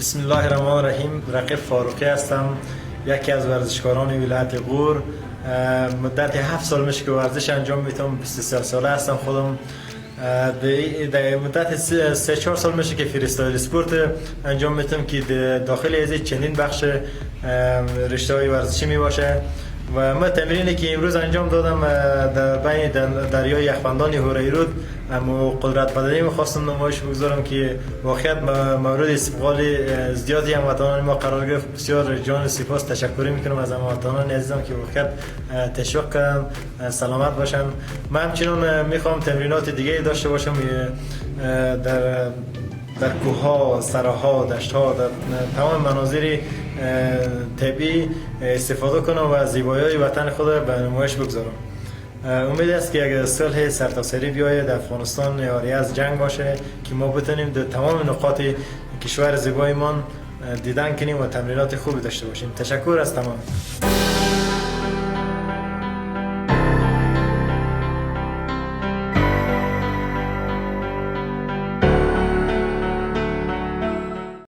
بسم الله الرحمن الرحیم. رقیب فاروقی هستم، یکی از ورزشکاران ولایت غور. مدت 7 سال میشه که ورزش انجام میتونم. 23 ساله هستم خودم. در مدت 3-4 سال میشه که فریستایل اسپورت انجام میتونم که داخل از چنین بخش رشته های ورزشی می باشه. و من تمرینی که امروز انجام دادم در بین دریای یخبندان هوریرود اما قدرت بدنی میخواستم نمایش بگذارم که واقعیت مورد استقبال زیادی هموطنان ما قرار گرفت. بسیار جان سپاس تشکر میکنم از هموطنان عزیزم که واقعیت تشویق کردن، سلامت باشن. من همچنان میخوام تمرینات دیگه داشته باشم در کوه‌ها، صحراها، دشت‌ها، در تمام مناظر طبیعی استفاده کنم و زیبایی‌های وطن خود به نمایش بگذارم. امید است که اگر صلح سرتاسری بیاید در افغانستان یاری از جنگ باشه که ما بتونیم در تمام نقاط کشور زیبایمان دیدن کنیم و تمرینات خوبی داشته باشیم. تشکر از تمام.